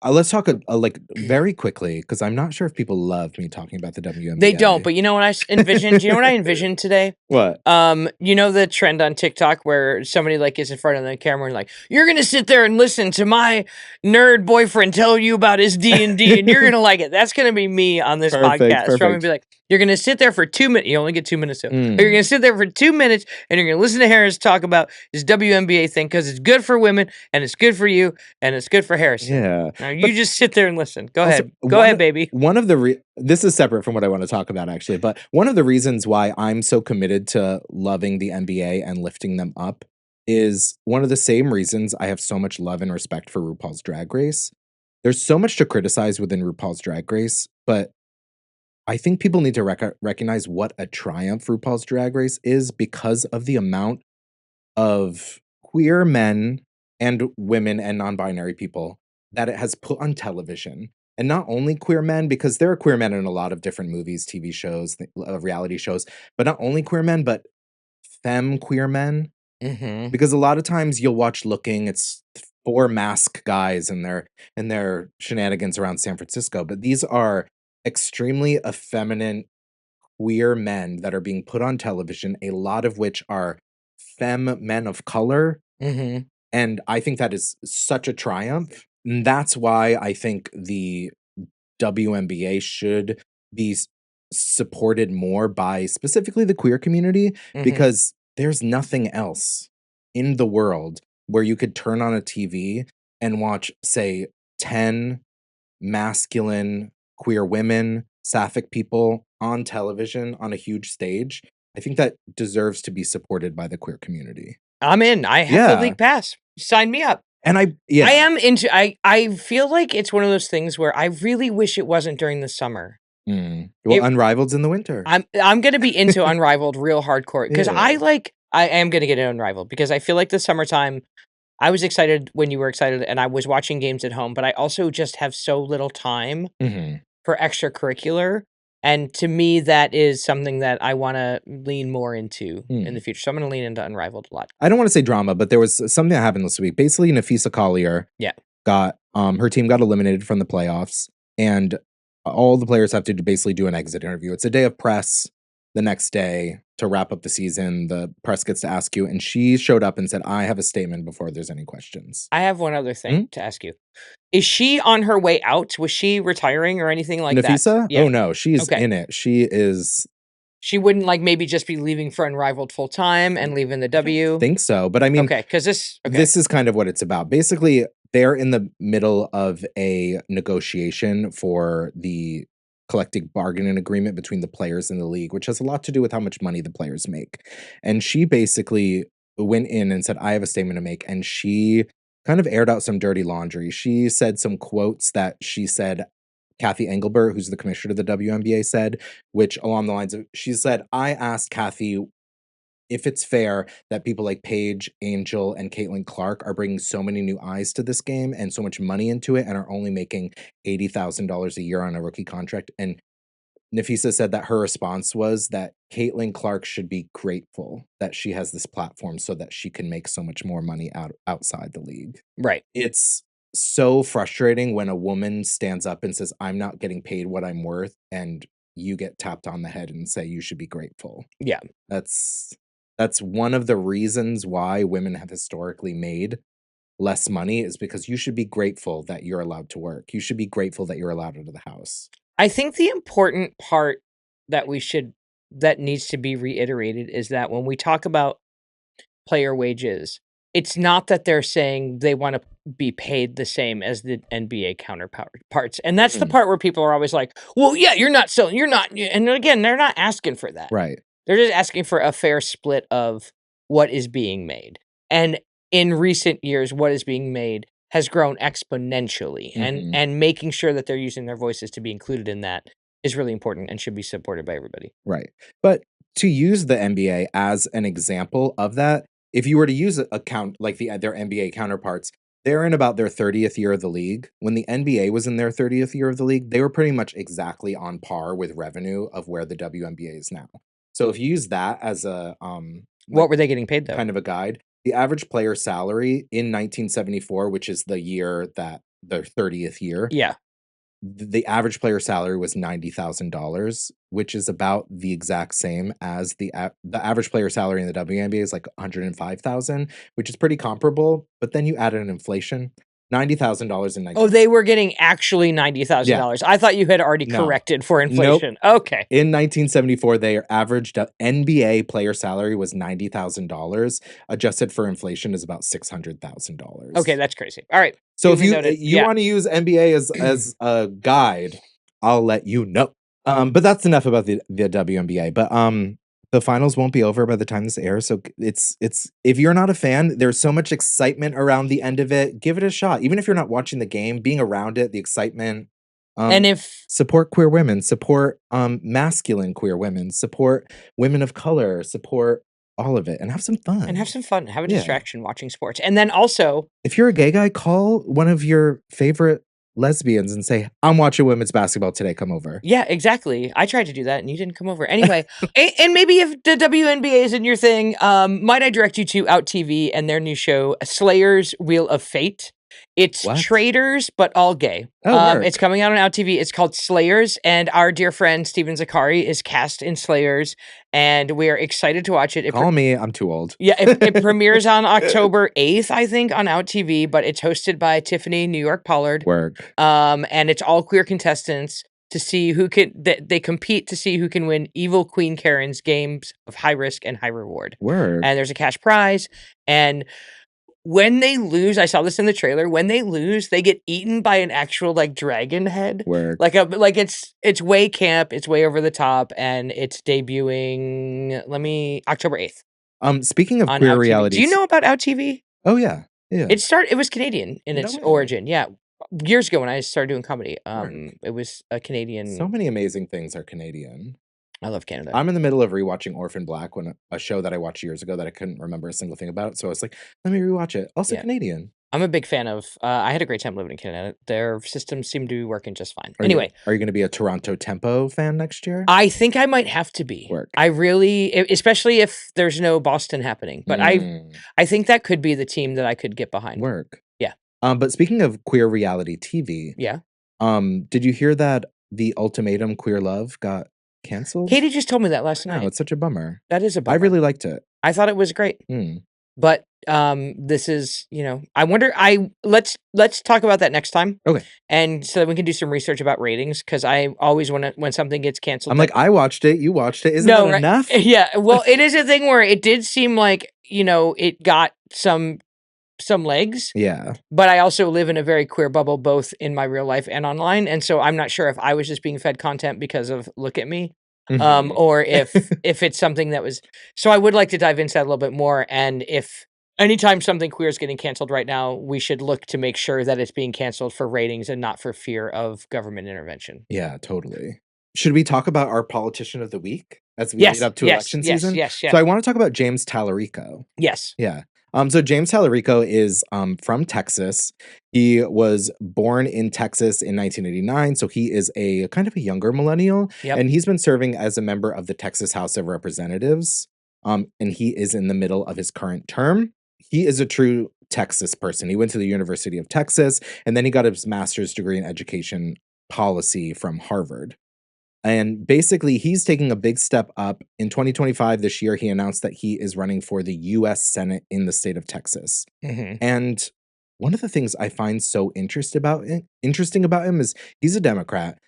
Let's talk like very quickly, because I'm not sure if people love me talking about the WNBA. They don't, but you know what I envisioned? Do you know what I envisioned today? What? You know the trend on TikTok where somebody like is in front of the camera and like, you're gonna sit there and listen to my nerd boyfriend tell you about his D&D and you're gonna like it. That's gonna be me on this podcast. So I'm gonna be like, you're gonna sit there for 2 minutes. You only get 2 minutes to. You're gonna sit there for 2 minutes and you're gonna listen to Harris talk about his WNBA thing because it's good for women and it's good for you and it's good for Harrison. Yeah. Now you just sit there and listen. Go Also, ahead. Go ahead, baby. One of the this is separate from what I want to talk about actually, but one of the reasons why I'm so committed to loving the NBA and lifting them up is one of the same reasons I have so much love and respect for RuPaul's Drag Race. There's so much to criticize within RuPaul's Drag Race, but I think people need to recognize what a triumph RuPaul's Drag Race is because of the amount of queer men and women and non-binary people that it has put on television. And not only queer men, because there are queer men in a lot of different movies, TV shows, reality shows, but not only queer men, but femme queer men. Because a lot of times you'll watch Looking, it's 4 masked guys and their shenanigans around San Francisco, but these are extremely effeminate queer men that are being put on television, a lot of which are femme men of color. And I think that is such a triumph. And that's why I think the WNBA should be supported more by specifically the queer community, because there's nothing else in the world where you could turn on a TV and watch, say, 10 masculine queer women, sapphic people on television on a huge stage. I think that deserves to be supported by the queer community. I'm in. I have the league pass. Sign me up. And I am into. I feel like it's one of those things where I really wish it wasn't during the summer. Well, Unrivaled's in the winter. I'm gonna be into Unrivaled real hardcore because I am gonna get into Unrivaled because I feel like the summertime. I was excited when you were excited, and I was watching games at home, but I also just have so little time for extracurricular. And to me, that is something that I want to lean more into in the future. So I'm going to lean into Unrivaled a lot. I don't want to say drama, but there was something that happened this week. Basically, Nafisa Collier got her team got eliminated from the playoffs, and all the players have to basically do an exit interview. It's a day of press. The next day to wrap up the season, the press gets to ask you, and she showed up and said, "I have a statement before there's any questions." I have one other thing to ask you. Is she on her way out? Was she retiring or anything like Nafisa? that? Yeah. Oh no, she's in it. She is. She wouldn't like maybe just be leaving for Unrivaled full time and leaving the W. I think so, but I mean, because this is kind of what it's about. Basically, they're in the middle of a negotiation for the collective bargaining agreement between the players and the league, which has a lot to do with how much money the players make. And she basically went in and said, "I have a statement to make," and she kind of aired out some dirty laundry. She said some quotes that she said Kathy Engelbert, who's the commissioner of the WNBA, said, which along the lines of, she said, "I asked Kathy if it's fair that people like Paige, Angel, and Caitlin Clark are bringing so many new eyes to this game and so much money into it and are only making $80,000 a year on a rookie contract." And Nafisa said that her response was that Caitlin Clark should be grateful that she has this platform so that she can make so much more money outside the league. Right. It's so frustrating when a woman stands up and says, "I'm not getting paid what I'm worth," and you get tapped on the head and say you should be grateful. Yeah. That's one of the reasons why women have historically made less money, is because you should be grateful that you're allowed to work. You should be grateful that you're allowed out of the house. I think the important part that needs to be reiterated is that when we talk about player wages, it's not that they're saying they want to be paid the same as the NBA counterparts. And that's the part where people are always like, well, yeah, you're not. And again, they're not asking for that. Right. They're just asking for a fair split of what is being made. And in recent years, what is being made has grown exponentially. And making sure that they're using their voices to be included in that is really important and should be supported by everybody. Right. But to use the NBA as an example of that, if you were to use a count like their NBA counterparts, they're in about their 30th year of the league. When the NBA was in their 30th year of the league, they were pretty much exactly on par with revenue of where the WNBA is now. So if you use that as a what were they getting paid though? Kind of a guide. The average player salary in 1974, which is the year that their 30th year. Yeah. The average player salary was $90,000, which is about the exact same as the average player salary in the WNBA is like $105,000, which is pretty comparable. But then you added an inflation, $90,000 in 19. Oh, they were getting actually $90,000. I thought you had already corrected for inflation. Nope. Okay. In 1974, their average NBA player salary was $90,000. Adjusted for inflation is about $600,000. Okay, that's crazy. All right. So if you want to use NBA as a guide, I'll let you know. But that's enough about the WNBA. But the finals won't be over by the time this airs. So it's if you're not a fan, there's so much excitement around the end of it. Give it a shot. Even if you're not watching the game, being around it, the excitement. And if support queer women, support masculine queer women, support women of color, support all of it, and have some fun. Have a distraction watching sports. And then also, if you're a gay guy, call one of your favorite lesbians and say, I'm watching women's basketball today, come over. Yeah, exactly. I tried to do that and you didn't come over. Anyway, and maybe if the WNBA isn't your thing, might I direct you to Out TV and their new show, Slayers Wheel of Fate. It's traders, but all gay. It's coming out on Out TV. It's called Slayers, and our dear friend Steven Zakari is cast in Slayers, and we are excited to watch it. Call me, I'm too old. Yeah, it premieres on October 8th, I think, on Out TV, but it's hosted by Tiffany New York Pollard. And it's all queer contestants to see who can. They compete to see who can win Evil Queen Karen's games of high risk and high reward. And there's a cash prize, and when they lose, I saw this in the trailer. When they lose, they get eaten by an actual like dragon head. Like it's way camp, it's way over the top, and it's debuting. October 8th. Speaking of queer reality, do you know about Out TV? Oh yeah. It was Canadian in its origin. Yeah, years ago when I started doing comedy, it was a Canadian. So many amazing things are Canadian. I love Canada. I'm in the middle of rewatching Orphan Black, a show that I watched years ago that I couldn't remember a single thing about. So I was like, let me rewatch it. Also Canadian. I'm a big fan of. I had a great time living in Canada. Their systems seem to be working just fine. Are you going to be a Toronto Tempo fan next year? I think I might have to be. I really, especially if there's no Boston happening. But I think that could be the team that I could get behind. Yeah. But speaking of queer reality TV, did you hear that the Ultimatum Queer Love got canceled? Katie just told me that last night. It's such a bummer. That is a bummer. I really liked it. I thought it was great. But this is, I wonder. Let's talk about that next time. Okay. And so that we can do some research about ratings, because I always want to, when something gets canceled, I'm like, I watched it, you watched it. Isn't that enough? Yeah. Well, it is a thing where it did seem like it got some legs. Yeah. But I also live in a very queer bubble, both in my real life and online. And so I'm not sure if I was just being fed content because of look at me, or if it's something that was. So I would like to dive into that a little bit more. And if anytime something queer is getting canceled right now, we should look to make sure that it's being canceled for ratings and not for fear of government intervention. Yeah, totally. Should we talk about our politician of the week as we lead up to election season? Yes. So I want to talk about James Talarico. Yes. Yeah. So James Talarico is from Texas. He was born in Texas in 1989, so he is a kind of a younger millennial, and he's been serving as a member of the Texas House of Representatives, and he is in the middle of his current term. He is a true Texas person. He went to the University of Texas, and then he got his master's degree in education policy from Harvard. And basically, he's taking a big step up. In 2025, this year, he announced that he is running for the U.S. Senate in the state of Texas. And one of the things I find so interesting about him is he's a Democrat,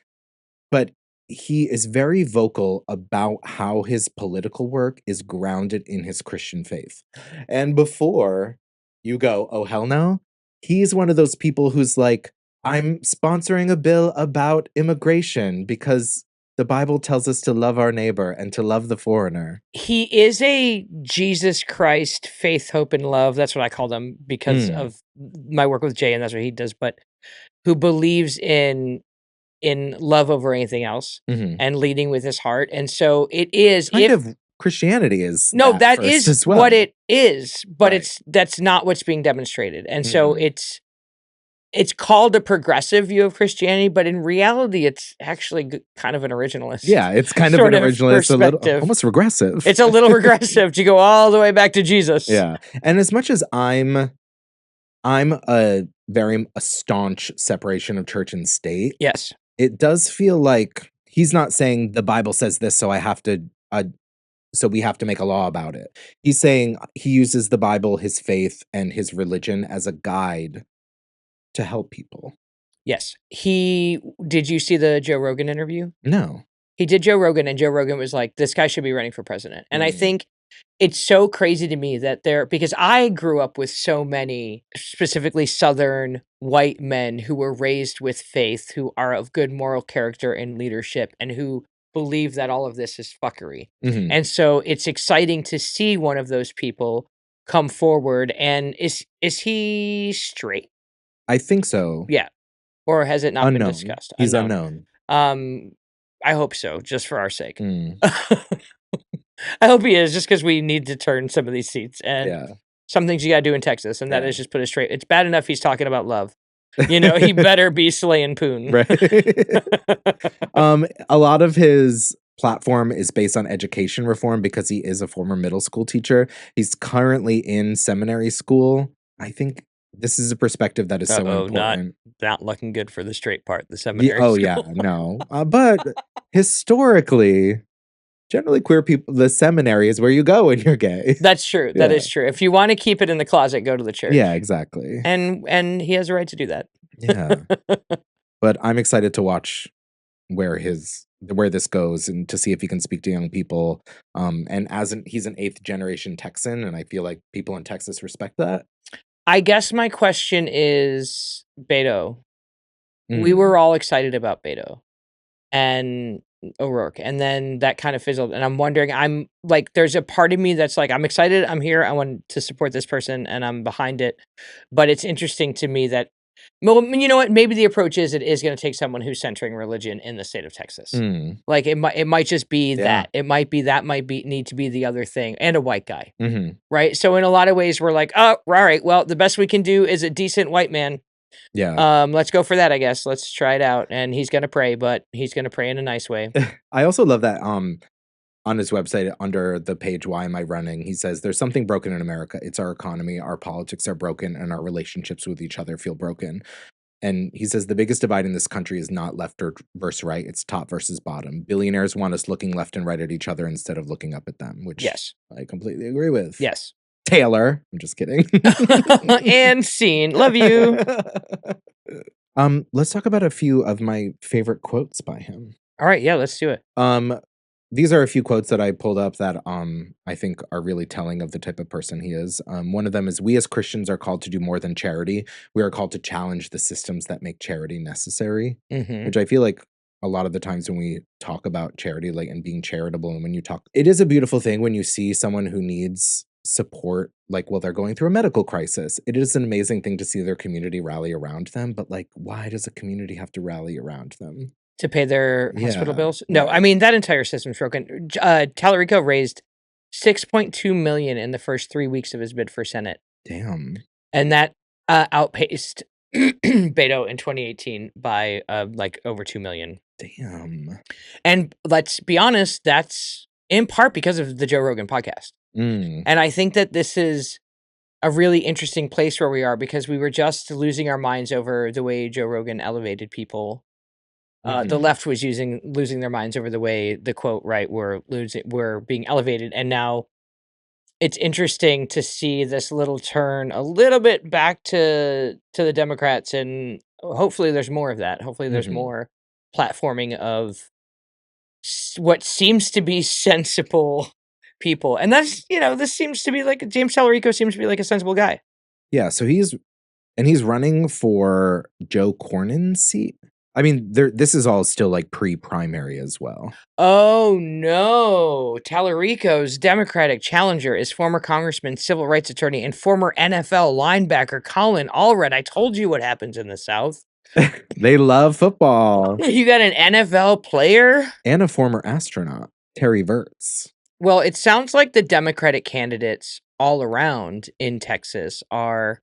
but he is very vocal about how his political work is grounded in his Christian faith. And before you go, oh, hell no, he's one of those people who's like, I'm sponsoring a bill about immigration because the Bible tells us to love our neighbor and to love the foreigner. He is a Jesus Christ, faith, hope, and love. That's what I call them because of my work with Jay, and that's what he does. But who believes in love over anything else and leading with his heart. And so it is kind of Christianity is that is what it is, but that's not what's being demonstrated. And so it's called a progressive view of Christianity, but in reality, it's actually kind of an originalist. Yeah, it's kind of an originalist, a little, almost regressive. It's a little regressive to go all the way back to Jesus. Yeah, and as much as I'm I'm a staunch separation of church and state. Yes. It does feel like he's not saying the Bible says this, so I have to, so we have to make a law about it. He's saying he uses the Bible, his faith, and his religion as a guide to help people. Yes. Did you see the Joe Rogan interview? No. He did Joe Rogan, and Joe Rogan was like, this guy should be running for president. And I think it's so crazy to me that because I grew up with so many, specifically Southern white men who were raised with faith, who are of good moral character and leadership, and who believe that all of this is fuckery. And so it's exciting to see one of those people come forward. And is he straight? I think so. Yeah. Or has it not Unknown. been discussed? He's unknown. I hope so, just for our sake. I hope he is, just because we need to turn some of these seats. And some things you got to do in Texas, and that is just put it straight. It's bad enough he's talking about love. You know, he better be slaying poon. Right. A lot of his platform is based on education reform because he is a former middle school teacher. He's currently in seminary school. I think this is a perspective that is so important. Not looking good for the straight part, the seminary school. Yeah, no. But historically, generally queer people, the seminary is where you go when you're gay. That's true. That is true. If you want to keep it in the closet, go to the church. Yeah, exactly. And he has a right to do that. Yeah. But I'm excited to watch where this goes and to see if he can speak to young people. And he's an 8th generation Texan, and I feel like people in Texas respect that. I guess my question is, Beto. We were all excited about Beto and O'Rourke, and then that kind of fizzled. And I'm wondering, I'm like, there's a part of me that's like, I'm excited, I'm here, I want to support this person, and I'm behind it. But it's interesting to me that, well, you know what? Maybe the approach is it is going to take someone who's centering religion in the state of Texas. Like it might just be that. It might be need to be the other thing, and a white guy, right? So in a lot of ways, we're like, oh, all right, well, the best we can do is a decent white man. Yeah. Let's go for that, I guess. Let's try it out. And he's gonna pray, but he's gonna pray in a nice way. I also love that on his website, under the page "Why Am I Running?" he says, "There's something broken in America. It's our economy, our politics are broken, and our relationships with each other feel broken." And he says the biggest divide in this country is not left versus right, it's top versus bottom. Billionaires want us looking left and right at each other instead of looking up at them, which I completely agree with. Yes. Taylor. I'm just kidding. And scene. Love you. Let's talk about a few of my favorite quotes by him. All right, yeah, let's do it. These are a few quotes that I pulled up that I think are really telling of the type of person he is. One of them is, "We as Christians are called to do more than charity. We are called to challenge the systems that make charity necessary." Which I feel like a lot of the times when we talk about charity, like, and being charitable, and when you talk, it is a beautiful thing when you see someone who needs support, like, well, they're going through a medical crisis. It is an amazing thing to see their community rally around them, but like, why does a community have to rally around them? To pay their hospital bills? No, I mean, that entire system's broken. Talarico raised $6.2 million in the first 3 weeks of his bid for Senate. Damn. And that outpaced Beto in 2018 by like over 2 million. Damn. And let's be honest, that's in part because of the Joe Rogan podcast. And I think that this is a really interesting place where we are, because we were just losing our minds over the way Joe Rogan elevated people. The left was losing their minds over the way the quote right were being elevated, and now it's interesting to see this little turn a little bit back to the Democrats, and hopefully there's more of that. Hopefully there's more platforming of what seems to be sensible people, and that's, this seems to be like James Talarico seems to be like a sensible guy. Yeah, so he's running for Joe Cornyn's seat. I mean, this is all still like pre-primary as well. Oh no. Talarico's Democratic challenger is former Congressman, civil rights attorney, and former NFL linebacker Colin Allred. I told you what happens in the South. They love football. You got an NFL player? And a former astronaut, Terry Virts. Well, it sounds like the Democratic candidates all around in Texas are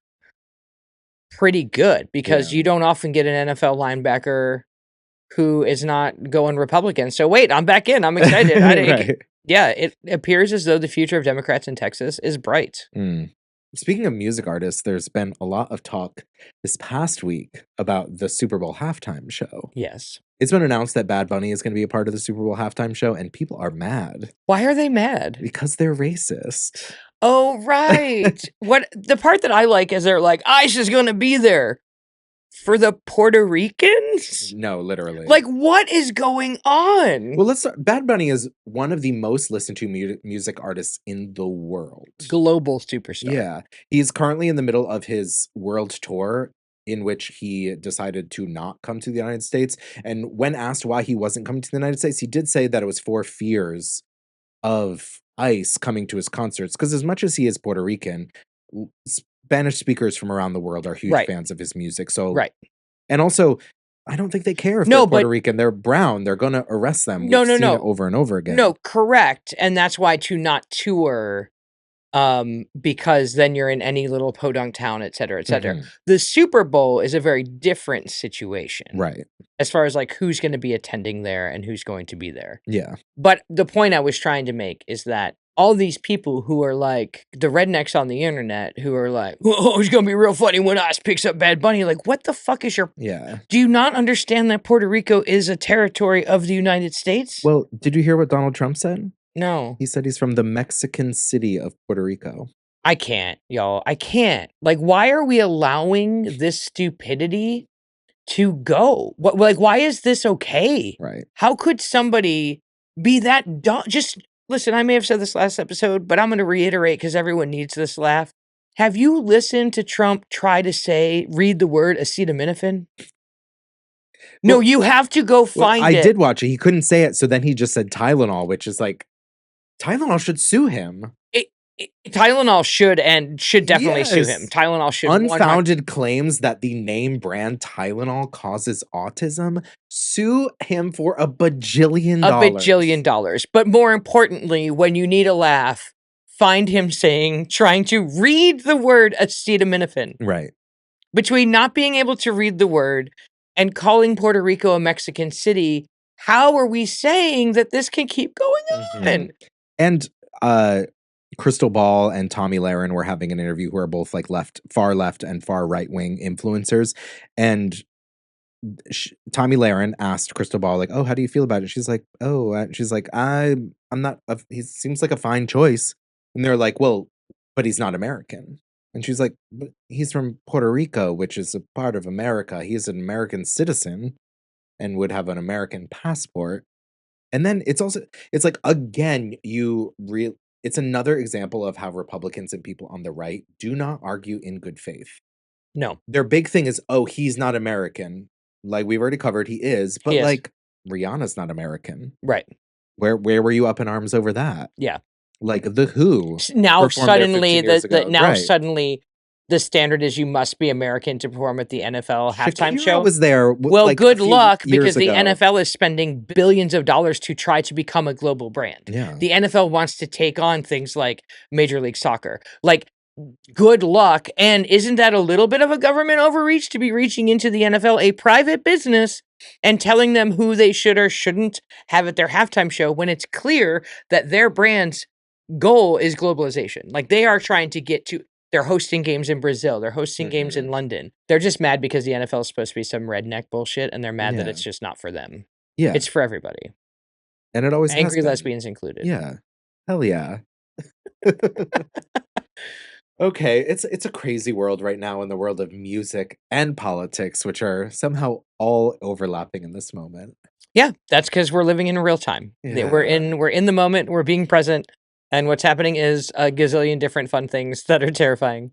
pretty good, because you don't often get an NFL linebacker who is not going Republican. So wait, I'm back in. I'm excited. Right. Yeah, it appears as though the future of Democrats in Texas is bright. Speaking of music artists, there's been a lot of talk this past week about the Super Bowl halftime show. Yes. It's been announced that Bad Bunny is going to be a part of the Super Bowl halftime show, and people are mad. Why are they mad? Because they're racist. Oh, right. The part that I like is they're like, ICE is going to be there for the Puerto Ricans? No, literally. Like, what is going on? Well, let's start. Bad Bunny is one of the most listened to music artists in the world. Global superstar. Yeah. He's currently in the middle of his world tour, in which he decided to not come to the United States. And when asked why he wasn't coming to the United States, he did say that it was for fears of ICE coming to his concerts. Because as much as he is Puerto Rican, Spanish speakers from around the world are huge fans of his music. So, and also, I don't think they care if they're Puerto Rican. They're brown. They're going to arrest them. We've seen it over and over again. No, correct. And that's why to not tour, because then you're in any little podunk town, et cetera, et cetera. Mhm. The Super Bowl is a very different situation. Right. As far as like who's going to be attending there and who's going to be there. Yeah. But the point I was trying to make is that all these people who are like the rednecks on the internet who are like, oh, it's going to be real funny when ICE picks up Bad Bunny. Like, what the fuck is your... Yeah. Do you not understand that Puerto Rico is a territory of the United States? Well, did you hear what Donald Trump said? No. He said he's from the Mexican city of Puerto Rico. I can't, y'all. I can't. Like, why are we allowing this stupidity to go? Why is this okay? Right. How could somebody be that dumb? Just listen, I may have said this last episode, but I'm going to reiterate because everyone needs this laugh. Have you listened to Trump try to read the word acetaminophen? No, Well, you have to go find it. I did watch it. He couldn't say it, so then he just said Tylenol, which is like, Tylenol should sue him. Tylenol should definitely sue him. Tylenol should. Unfounded claims that the name brand Tylenol causes autism. Sue him for $1 bajillion. $1 bajillion. But more importantly, when you need a laugh, find him trying to read the word acetaminophen. Right. Between not being able to read the word and calling Puerto Rico a Mexican city, how are we saying that this can keep going on? Mm-hmm. And Crystal Ball and Tommy Lahren were having an interview who are both like far left and far right wing influencers. And Tommy Lahren asked Crystal Ball, like, oh, how do you feel about it? She's like, I'm not, he seems like a fine choice. And they're like, well, but he's not American. And she's like, but he's from Puerto Rico, which is a part of America. He's an American citizen and would have an American passport. And then it's like, again, it's another example of how Republicans and people on the right do not argue in good faith. No. Their big thing is, oh, he's not American. Like we've already covered, he is. But like, Rihanna's not American. Right. Where were you up in arms over that? Yeah. Like The Who. Now suddenly suddenly the standard is you must be American to perform at the NFL halftime show. Was there. Well, like good luck because the NFL is spending billions of dollars to try to become a global brand. Yeah. The NFL wants to take on things like Major League Soccer. Like, good luck. And isn't that a little bit of a government overreach to be reaching into the NFL, a private business, and telling them who they should or shouldn't have at their halftime show when it's clear that their brand's goal is globalization? Like, they are trying to get to... They're hosting games in Brazil. They're hosting games in London. They're just mad because the NFL is supposed to be some redneck bullshit, and they're mad that it's just not for them. Yeah. It's for everybody. And it always Angry lesbians included. Yeah. Hell yeah. Okay, it's a crazy world right now in the world of music and politics, which are somehow all overlapping in this moment. Yeah, that's because we're living in real time. Yeah. We're in the moment. We're being present. And what's happening is a gazillion different fun things that are terrifying.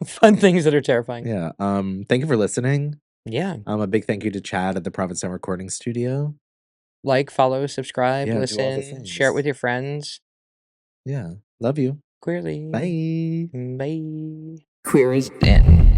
Fun things that are terrifying. Yeah. Thank you for listening. Yeah. A big thank you to Chad at the Provincetown Recording Studio. Like, follow, subscribe, listen, share it with your friends. Yeah. Love you. Queerly. Bye. Bye. Queer is in.